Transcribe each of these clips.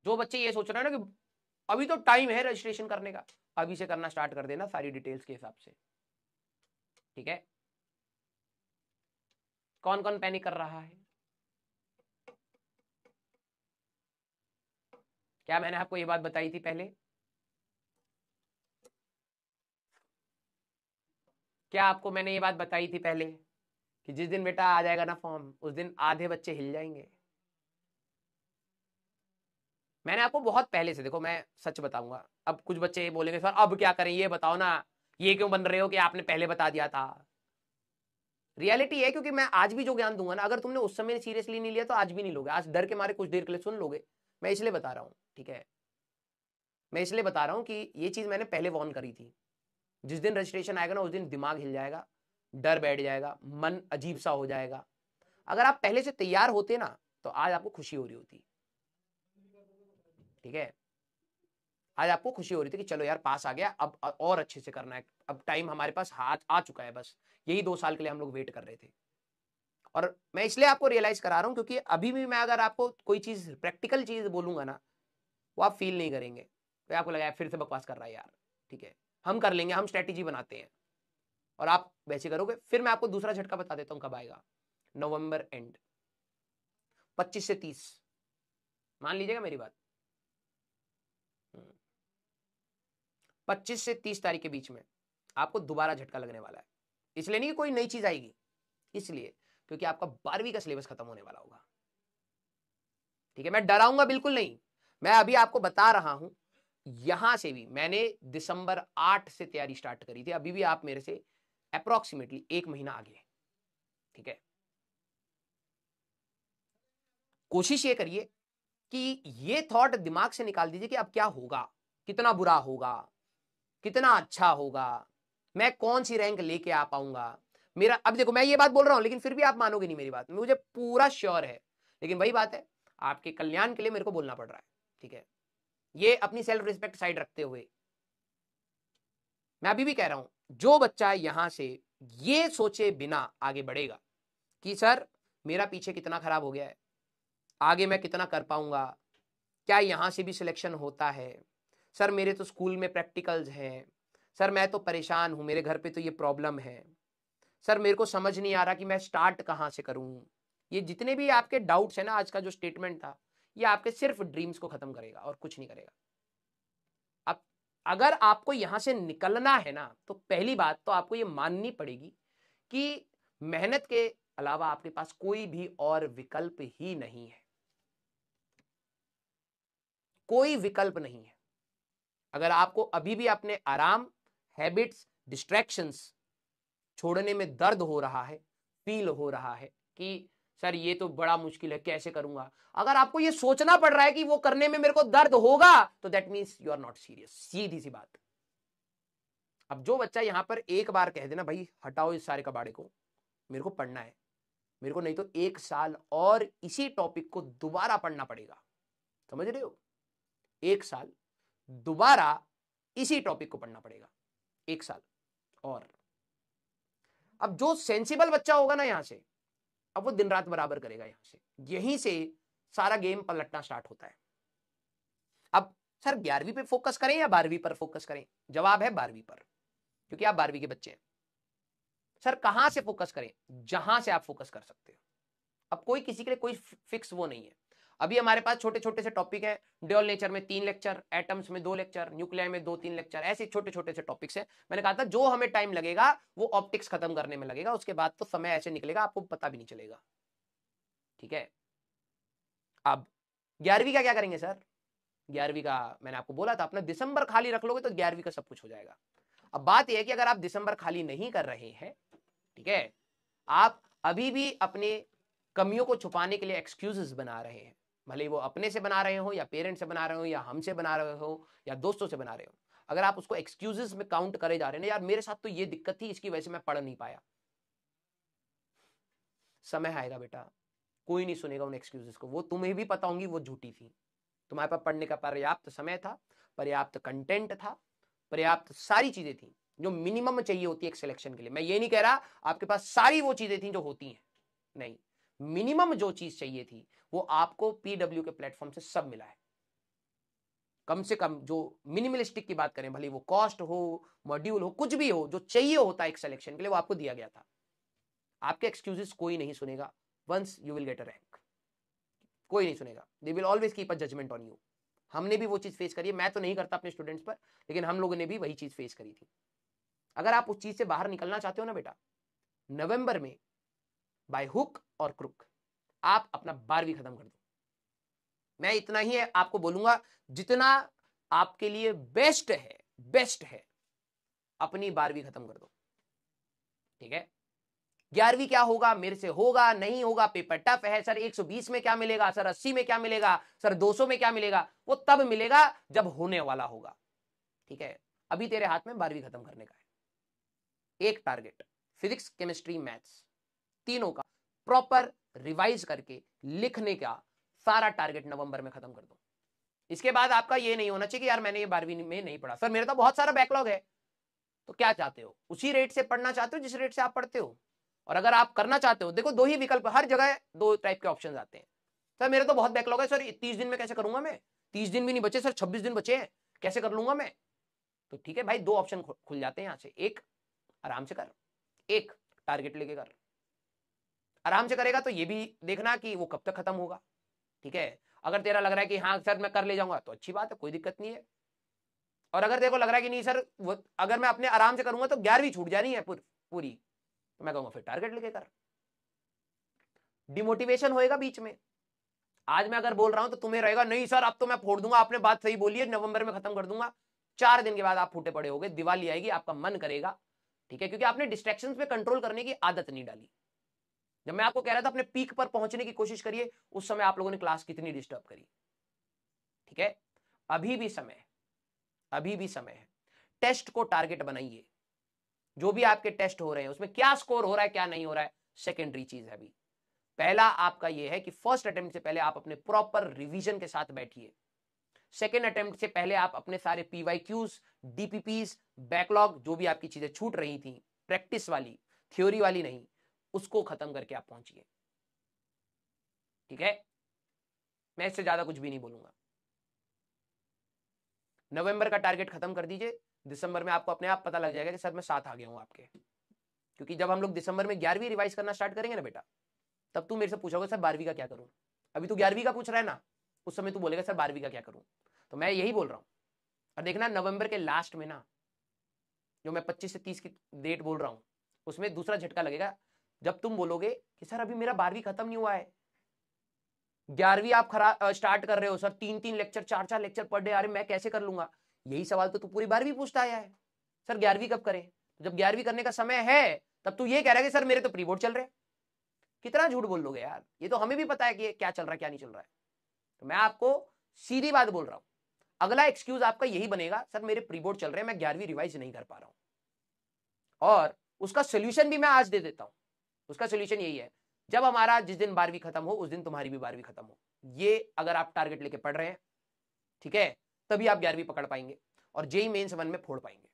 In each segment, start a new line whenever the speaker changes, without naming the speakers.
जो बच्चे ये सोच रहे हैं ना कि अभी तो टाइम है रजिस्ट्रेशन करने का, अभी से करना स्टार्ट कर देना सारी डिटेल्स के हिसाब से, ठीक है। कौन कौन पैनिक कर रहा है? क्या मैंने आपको ये बात बताई थी पहले? क्या आपको मैंने ये बात बताई थी पहले कि जिस दिन बेटा आ जाएगा ना फॉर्म, उस दिन आधे बच्चे हिल जाएंगे? मैंने आपको बहुत पहले से, देखो मैं सच बताऊंगा, अब कुछ बच्चे ये बोलेंगे सर अब क्या करें ये बताओ ना, ये क्यों बन रहे हो कि आपने पहले बता दिया था। रियलिटी है, क्योंकि मैं आज भी जो ज्ञान दूंगा ना, अगर तुमने उस समय सीरियसली नहीं लिया तो आज भी नहीं लोगे, आज डर के मारे कुछ देर के लिए सुन लोगे, मैं इसलिए बता रहा हूं, ठीक है। मैं इसलिए बता रहा हूं कि ये चीज मैंने पहले वॉर्न करी थी। जिस दिन रजिस्ट्रेशन आएगा ना, उस दिन दिमाग हिल जाएगा, डर बैठ जाएगा, मन अजीब सा हो जाएगा। अगर आप पहले से तैयार होते ना, तो आज आपको खुशी हो रही होती, ठीक है। आज आपको खुशी हो रही थी कि चलो यार पास आ गया, अब और अच्छे से करना है, अब टाइम हमारे पास हाथ आ चुका है, बस यही 2 साल के लिए हम लोग वेट कर रहे थे। और मैं इसलिए आपको रियलाइज करा रहा हूं क्योंकि अभी भी मैं अगर आपको कोई चीज प्रैक्टिकल चीज बोलूंगा ना, वो आप फील नहीं करेंगे, तो आपको लगा फिर से बकवास कर रहा है यार, ठीक है। हम कर लेंगे, हम स्ट्रेटेजी बनाते हैं और आप वैसे करोगे। फिर मैं आपको दूसरा झटका बता देता हूं कब आएगा। नवंबर एंड 25 से 30, मान लीजिएगा मेरी बात, 25 से 30 तारीख के बीच में आपको दोबारा झटका लगने वाला है। इसलिए नहीं कि कोई नई चीज आएगी, इसलिए क्योंकि आपका 12वीं का सिलेबस खत्म होने वाला होगा, ठीक है। मैं डराऊंगा बिल्कुल नहीं, मैं अभी आपको बता रहा हूं। यहां से भी मैंने दिसंबर 8 से तैयारी स्टार्ट करी थी, अभी भी आप मेरे से अप्रोक्सीमेटली 1 महीना आगे, ठीक है। कोशिश ये करिए कि ये थॉट दिमाग से निकाल दीजिए कि अब क्या होगा, कितना बुरा होगा, कितना अच्छा होगा, मैं कौन सी रैंक लेके आ पाऊंगा। मेरा अब देखो, मैं ये बात बोल रहा हूं लेकिन फिर भी आप मानोगे नहीं मेरी बात, मुझे पूरा श्योर है, लेकिन वही बात है, आपके कल्याण के लिए मेरे को बोलना पड़ रहा है, ठीक है। ये अपनी सेल्फ रिस्पेक्ट साइड रखते हुए मैं अभी भी कह रहा हूं, जो बच्चा यहां से ये सोचे बिना आगे बढ़ेगा कि सर मेरा पीछे कितना खराब हो गया है, आगे मैं कितना कर पाऊंगा, क्या यहां से भी सिलेक्शन होता है, सर मेरे तो स्कूल में प्रैक्टिकल्स हैं, सर मैं तो परेशान हूं, मेरे घर पे तो ये प्रॉब्लम है, सर मेरे को समझ नहीं आ रहा कि मैं स्टार्ट कहां से करूं। ये जितने भी आपके डाउट्स है ना, आज का जो स्टेटमेंट था, ये आपके सिर्फ ड्रीम्स को खत्म करेगा और कुछ नहीं करेगा। अब अगर आपको यहां से निकलना है ना, तो पहली बात तो आपको ये माननी पड़ेगी कि मेहनत के अलावा आपके पास कोई भी और विकल्प ही नहीं है, कोई विकल्प नहीं है। अगर आपको अभी भी अपने आराम, हैबिट्स, डिस्ट्रैक्शंस छोड़ने में दर्द हो रहा है, फील हो रहा है कि सर ये तो बड़ा मुश्किल है, कैसे करूंगा, अगर आपको ये सोचना पड़ रहा है कि वो करने में मेरे को दर्द होगा, तो that means you are not serious, सीधी सी बात। अब जो बच्चा यहां पर एक बार कह देना भाई हटाओ इस सारे कबाड़े को, मेरे को पढ़ना है, मेरे को नहीं तो 1 साल और इसी टॉपिक को दोबारा पढ़ना पड़ेगा, समझ रहे हो? 1 साल दोबारा इसी टॉपिक को पढ़ना पड़ेगा, 1 साल और। अब जो सेंसिबल बच्चा होगा ना यहां से, अब वो दिन रात बराबर करेगा, यहां से यहीं से सारा गेम पलटना स्टार्ट होता है। अब सर 11वीं पे फोकस करें या 12वीं पर फोकस करें? जवाब है 12वीं पर, क्योंकि आप 12वीं के बच्चे हैं। सर कहां से फोकस करें? जहां से आप फोकस कर सकते हो। अब कोई किसी के लिए कोई फिक्स वो नहीं है। अभी हमारे पास छोटे छोटे से टॉपिक है, ड्यूल नेचर में 3 लेक्चर, एटम्स में 2 लेक्चर, न्यूक्लियर में 2-3 लेक्चर, ऐसे छोटे छोटे से टॉपिक्स है। मैंने कहा था जो हमें टाइम लगेगा वो ऑप्टिक्स खत्म करने में लगेगा, उसके बाद तो समय ऐसे निकलेगा आपको पता भी नहीं चलेगा, ठीक है। अब 11वीं का क्या करेंगे सर? 11वीं का मैंने आपको बोला था, अपना दिसंबर खाली रख लोगे तो 11वीं का सब कुछ हो जाएगा। अब बात यह है कि अगर आप दिसंबर खाली नहीं कर रहे हैं, ठीक है, आप अभी भी अपने कमियों को छुपाने के लिए एक्सक्यूजेस बना रहे हैं, भले वो अपने से बना रहे हो या पेरेंट्स से बना रहे हो या हमसे बना रहे हो या दोस्तों से बना रहे हो, अगर आप उसको एक्सक्यूजेस में काउंट करे जा रहे हैं, यार मेरे साथ तो ये दिक्कत थी इसकी वजह से मैं पढ़ नहीं पाया, समय आएगा बेटा, कोई नहीं सुनेगा उन एक्सक्यूजेस को, वो तुम्हें भी पता होंगी वो झूठी थी। तुम्हारे पास पढ़ने का पर्याप्त समय था, पर्याप्त कंटेंट था, पर्याप्त सारी चीजें थी जो मिनिमम चाहिए होती है एक सिलेक्शन के लिए। मैं ये नहीं कह रहा आपके पास सारी वो चीजें थी जो होती हैं, नहीं, मिनिमम जो चीज चाहिए थी वो आपको पीडब्ल्यू के प्लेटफॉर्म से सब मिला है, कम से कम जो मिनिमलिस्टिक की बात करें, भले वो कॉस्ट हो, मॉड्यूल हो, कुछ भी हो, जो चाहिए होता है एक सिलेक्शन के लिए, वो आपको दिया गया था। आपके एक्सक्यूजेस कोई नहीं सुनेगा once you will get a rank, कोई नहीं सुनेगा। They will always keep a judgement on you. हमने भी वो चीज फेस करी है, मैं तो नहीं करता अपने स्टूडेंट्स पर, लेकिन हम लोगों ने भी वही चीज फेस करी थी। अगर आप उस चीज से बाहर निकलना चाहते हो ना बेटा, नवंबर में बाय हुक और क्रुक आप अपना 12वीं खत्म कर दो। मैं इतना ही आपको बोलूंगा, जितना आपके लिए बेस्ट है अपनी 12वीं खत्म कर दो, ठीक है। 11वीं क्या होगा, मेरे से होगा नहीं होगा, पेपर टफ है सर, 120 में क्या मिलेगा सर, 80 में क्या मिलेगा सर, 200 में क्या मिलेगा, वो तब मिलेगा जब होने वाला होगा, ठीक है। अभी तेरे हाथ में 12वीं खत्म करने का है। एक टारगेट फिजिक्स, केमिस्ट्री, मैथ्स तीनों का प्रॉपर रिवाइज करके लिखने का सारा टारगेट नवंबर में खत्म कर दो। इसके बाद आपका ये नहीं होना चाहिए कि यार मैंने ये 12वीं में नहीं पढ़ा, सर मेरा तो बहुत सारा बैकलॉग है। तो क्या चाहते हो, उसी रेट से पढ़ना चाहते हो जिस रेट से आप पढ़ते हो? और अगर आप करना चाहते हो, देखो दो ही विकल्प, हर जगह दो टाइप के ऑप्शन आते हैं। सर मेरे तो बहुत बैकलॉग है सर, 30 दिन में कैसे करूंगा मैं, 30 दिन भी नहीं बचे सर, 26 दिन बचे हैं, कैसे कर लूंगा मैं? तो ठीक है भाई, दो ऑप्शन खुल जाते हैं यहां से, एक आराम से कर, एक टारगेट लेके कर। आराम से करेगा तो ये भी देखना कि वो कब तक खत्म होगा, ठीक है। अगर तेरा लग रहा है कि हाँ सर मैं कर ले जाऊंगा, तो अच्छी बात है, कोई दिक्कत नहीं है। और अगर देखो लग रहा है कि नहीं सर, अगर मैं अपने आराम से करूंगा तो 11वीं छूट जानी है पूरी, तो मैं कहूंगा फिर टारगेट लेके कर। डिमोटिवेशन होएगा बीच में। आज मैं अगर बोल रहा हूं तो तुम्हें रहेगा नहीं सर अब तो मैं फोड़ दूंगा, आपने बात सही बोली है, नवंबर में खत्म कर दूंगा। 4 दिन के बाद आप फूटे पड़े होगे, दिवाली आएगी, आपका मन करेगा, ठीक है, क्योंकि आपने डिस्ट्रैक्शंस पे कंट्रोल करने की आदत नहीं डाली। जब मैं आपको कह रहा था अपने पीक पर पहुंचने की कोशिश करिए, उस समय आप लोगों ने क्लास कितनी डिस्टर्ब करी, ठीक है। अभी भी समय है। टेस्ट को टारगेट बनाइए, जो भी आपके टेस्ट हो रहे हैं उसमें क्या स्कोर हो रहा है क्या नहीं हो रहा है सेकेंडरी चीज है। अभी पहला आपका यह है कि फर्स्ट अटेम्प्ट से पहले आप अपने प्रॉपर रिवीजन के साथ बैठिए। सेकेंड अटेम्प्ट से पहले आप अपने सारे पीवाईक्यूज, डीपीपीज, बैकलॉग, जो भी आपकी चीजें छूट रही थी, प्रैक्टिस वाली, थ्योरी वाली नहीं, उसको खत्म करके आप पहुंचिए, ठीक है। मैं इससे ज्यादा कुछ भी नहीं बोलूंगा। नवंबर का टारगेट खत्म कर दीजिए, दिसंबर में आपको अपने आप पता लग जाएगा कि सर मैं साथ आ गया हूं आपके। क्योंकि जब हम लोग दिसंबर में 11वीं रिवाइज करना स्टार्ट करेंगे ना बेटा, तब तू मेरे से पूछोगे सर 12वीं का क्या करूं। अभी तू 11वीं का पूछ रहा है ना, उस समय तू बोलेगा सर 12वीं का क्या करूं। तो मैं यही बोल रहा हूं। और देखना नवंबर के लास्ट में ना, जो मैं 25 से 30 की डेट बोल रहा हूं, उसमें दूसरा झटका लगेगा, जब तुम बोलोगे कि सर अभी मेरा 12वीं खत्म नहीं हुआ है, 11वीं आप स्टार्ट कर रहे हो sir, 3-3 lecture 4-4 lecture per day आ रहे, मैं कैसे कर लूंगा। यही सवाल तो तू पूरी 12वीं पूछता आया है, सर 11वीं कब करें। तो जब 11वीं करने का समय है, तब तू ये कह रहा है कि सर मेरे तो प्री बोर्ड चल रहे हैं। कितना झूठ बोल लोगे यार, ये तो हमें भी पता है कि क्या चल रहा है क्या नहीं चल रहा है। तो मैं आपको सीधी बात बोल रहा हूं, अगला एक्सक्यूज आपका यही बनेगा, सर मेरे प्री बोर्ड चल रहे हैं, मैं 11वीं रिवाइज नहीं कर पा रहा हूं। और उसका सोल्यूशन भी मैं आज दे देता हूं। उसका सोल्यूशन यही है, जब हमारा जिस दिन 12वीं खत्म हो उस दिन तुम्हारी भी 12वीं खत्म हो। ये अगर आप टारगेट लेके पढ़ रहे हैं, ठीक है, तभी आप 11वीं पकड़ पाएंगे और जेई मेंस 1 में फोड़ पाएंगे,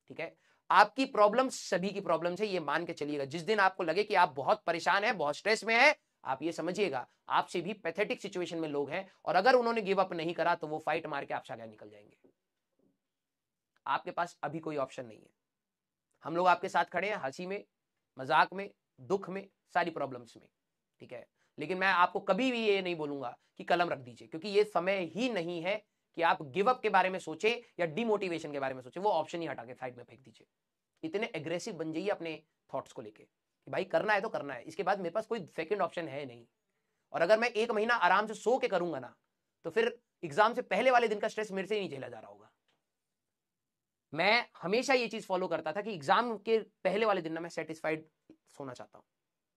ठीक है। आपकी प्रॉब्लम सभी की प्रॉब्लम है, ये मान के चलिएगा। जिस दिन आपको लगे कि आप बहुत परेशान हैं, बहुत स्ट्रेस में हैं, आप ये समझिएगा आपसे भी पैथेटिक सिचुएशन में लोग हैं, और अगर उन्होंने गिव अप नहीं करा तो वो फाइट मार के आपसे आगे निकल जाएंगे। आपके पास अभी कोई ऑप्शन नहीं है। हम लोग आपके साथ खड़े हैं, हंसी में, मजाक में, दुख में, सारी प्रॉब्लम्स में, ठीक है। लेकिन मैं आपको कभी भी ये नहीं बोलूंगा कि कलम रख दीजिए, क्योंकि ये समय ही नहीं है कि आप गिव अप के बारे में सोचे या डिमोटिवेशन के बारे में सोचे। वो ऑप्शन ही हटा के साइड में फेंक दीजिए। इतने एग्रेसिव बन जाइए अपने थॉट्स को लेके कि भाई करना है तो करना है, इसके बाद मेरे पास कोई सेकंड ऑप्शन है नहीं। और अगर मैं 1 महीना आराम से सो के करूंगा ना, तो फिर एग्जाम से पहले वाले दिन का स्ट्रेस मेरे से ही नहीं झेला जा रहा होगा। मैं हमेशा ये चीज फॉलो करता था कि एग्जाम के पहले वाले दिन ना मैं सेटिस्फाइड सोना चाहता हूं।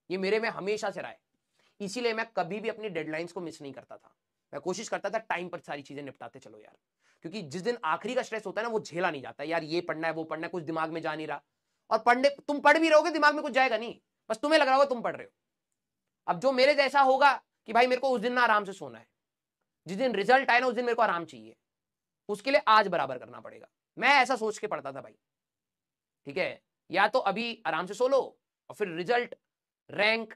ये मेरे में हमेशा से रहा है, इसीलिए मैं कभी भी अपनी डेडलाइंस को मिस नहीं करता था। मैं कोशिश करता था टाइम पर सारी चीजें निपटाते चलो यार, क्योंकि जिस दिन आखिरी का स्ट्रेस होता है ना, वो झेला नहीं जाता यार, ये पढ़ना है वो पढ़ना है, कुछ दिमाग में जा नहीं रहा। और पढ़ने तुम पढ़ भी रहोगे, दिमाग में कुछ जाएगा नहीं, बस तुम्हें लग रहा होगा तुम पढ़ रहे हो। अब जो मेरे जैसा होगा कि भाई मेरे को उस दिन ना आराम से सोना है, जिस दिन रिजल्ट आए ना उस दिन मेरे को आराम चाहिए, उसके लिए आज बराबर करना पड़ेगा। मैं ऐसा सोच के पढ़ता था भाई, ठीक है। या तो अभी आराम से सो लो और फिर रिजल्ट, रैंक,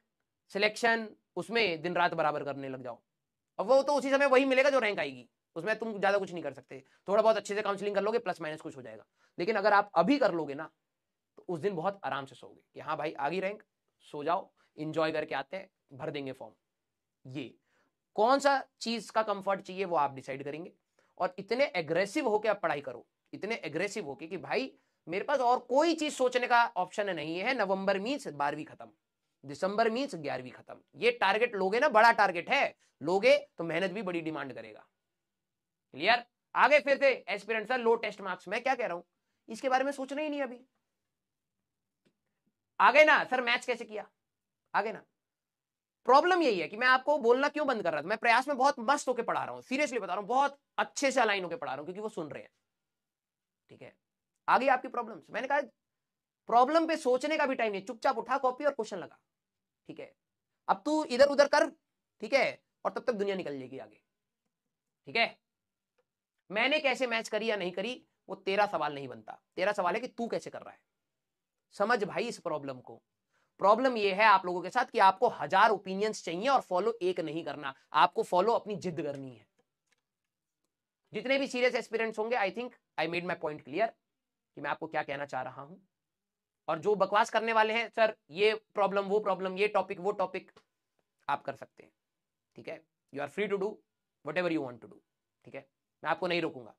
सिलेक्शन, उसमें दिन रात बराबर करने लग जाओ, और वो तो उसी समय वही मिलेगा जो रैंक आएगी, उसमें तुम ज्यादा कुछ नहीं कर सकते, थोड़ा बहुत अच्छे से काउंसलिंग कर लोगे, प्लस माइनस कुछ हो जाएगा। लेकिन अगर आप अभी कर लोगे ना तो उस दिन बहुत आराम से सोओगे कि हाँ भाई आ गई रैंक, सो जाओ, इंजॉय करके आते हैं, भर देंगे फॉर्म। ये कौन सा चीज का कंफर्ट चाहिए वो आप डिसाइड करेंगे, और इतने एग्रेसिव होके आप पढ़ाई करो, इतने एग्रेसिव होके कि भाई मेरे पास और कोई चीज सोचने का ऑप्शन नहीं है। नवंबर मीन्स 12वीं खत्म, दिसंबर मीन्स 11वीं खत्म। ये टारगेट लोगे ना, बड़ा टारगेट है, लोगे तो मेहनत भी बड़ी डिमांड करेगा। क्लियर? आगे फिर से एस्पिरेंट सर लो टेस्ट मार्क्स, मैं क्या कह रहा हूं, इसके बारे में सोचना ही नहीं अभी। आगे ना सर मैथ्स कैसे किया, आगे ना। प्रॉब्लम यही है कि मैं आपको बोलना क्यों बंद कर रहा था, मैं प्रयास में बहुत मस्त होकर पढ़ा रहा हूं, सीरियसली बता रहा हूं, बहुत अच्छे से अलाइन होकर पढ़ा रहा हूं, क्योंकि वो सुन रहे हैं। ठीक है, आगे आपकी प्रॉब्लम, मैंने कहा प्रॉब्लम पे सोचने का भी टाइम नहीं, चुपचाप उठा कॉपी और क्वेश्चन लगा। ठीक है, अब तू इधर उधर कर, ठीक है, और तब तक दुनिया निकल जाएगी आगे। ठीक है, मैंने कैसे मैच करी या नहीं करी वो तेरा सवाल नहीं बनता, तेरा सवाल है कि तू कैसे कर रहा है। समझ भाई इस प्रॉब्लम को। प्रॉब्लम यह है आप लोगों के साथ कि आपको 1000 ओपिनियंस चाहिए और फॉलो एक नहीं करना, आपको फॉलो अपनी जिद करनी है। जितने भी सीरियस एस्पिरेंट्स होंगे, I think I made my point clear कि मैं आपको क्या कहना चाह रहा हूं। और जो बकवास करने वाले हैं सर ये प्रॉब्लम वो प्रॉब्लम, ये टॉपिक वो टॉपिक, आप कर सकते हैं। ठीक है, you are free to do whatever you want to do. ठीक है, मैं आपको नहीं रोकूंगा।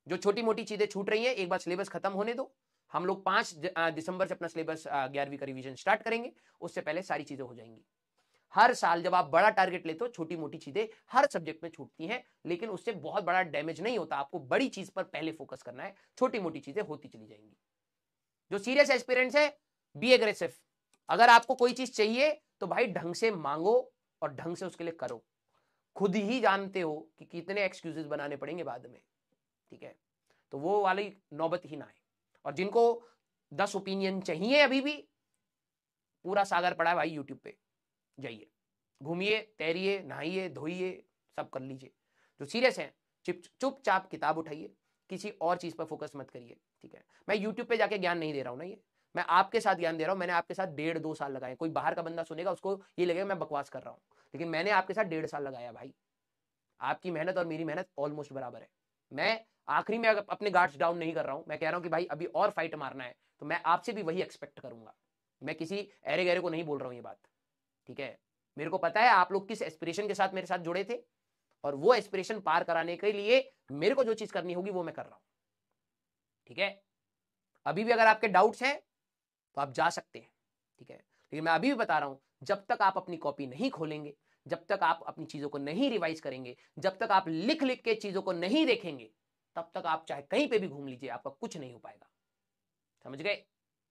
जो छोटी मोटी चीजें छूट रही हैं, एक बार सिलेबस खत्म होने दो। हम लोग 5 दिसंबर से अपना सिलेबस 11वीं का रिवीजन स्टार्ट करेंगे, उससे पहले सारी चीजें हो जाएंगी। हर साल जब आप बड़ा टारगेट लेते हो, छोटी मोटी चीजें हर सब्जेक्ट में छूटती हैं, लेकिन उससे बहुत बड़ा डैमेज नहीं होता। आपको बड़ी चीज पर पहले फोकस करना है, छोटी मोटी चीजें होती चली जाएंगी। जो सीरियस एस्पिरेंट्स है, बी एग्रेसिव। अगर आपको कोई चीज चाहिए तो भाई ढंग से मांगो और ढंग से उसके लिए करो। खुद ही जानते हो कि कितने एक्सक्यूजेस बनाने पड़ेंगे बाद में। ठीक है, तो वो वाली नौबत ही ना आए। और जिनको 10 ओपिनियन चाहिए, अभी भी पूरा सागर पड़ा है भाई यूट्यूब पे, जाइए घूमिए, तैरिए, नहाइए, धोइए, सब कर लीजिए। जो सीरियस है चुपचाप किताब उठाइए, किसी और चीज पर फोकस मत करिए। ठीक है, मैं यूट्यूब पे जाके ज्ञान नहीं दे रहा हूं ना, ये मैं आपके साथ ज्ञान दे रहा हूं। मैंने आपके साथ 1.5-2 साल लगाए। कोई बाहर का बंदा सुनेगा उसको ये लगेगा मैं बकवास कर रहा हूं, लेकिन मैंने आपके साथ 1.5 साल लगाया भाई। आपकी मेहनत और मेरी मेहनत ऑलमोस्ट बराबर है। मैं आखिरी में अपने गार्ड्स डाउन नहीं कर रहा हूं, मैं कह रहा हूं कि भाई अभी और फाइट मारना है, तो मैं आपसे भी वही एक्सपेक्ट करूंगा। मैं किसी अरे गहरे को नहीं बोल रहा हूं ये बात। ठीक है, मेरे को पता है आप लोग किस एस्पिरेशन के साथ मेरे साथ जुड़े थे, और वो एस्पिरेशन पार कराने के लिए मेरे को जो चीज करनी होगी वो मैं कर रहा हूं। ठीक है, अभी भी अगर आपके डाउट्स हैं तो आप जा सकते हैं। ठीक है, लेकिन मैं अभी भी बता रहा हूं, जब तक आप अपनी कॉपी नहीं खोलेंगे, जब तक आप अपनी चीजों को नहीं रिवाइज करेंगे, जब तक आप लिख लिख के चीजों को नहीं देखेंगे, तब तक आप चाहे कहीं पे भी घूम लीजिए, आपका कुछ नहीं हो पाएगा। समझ गए?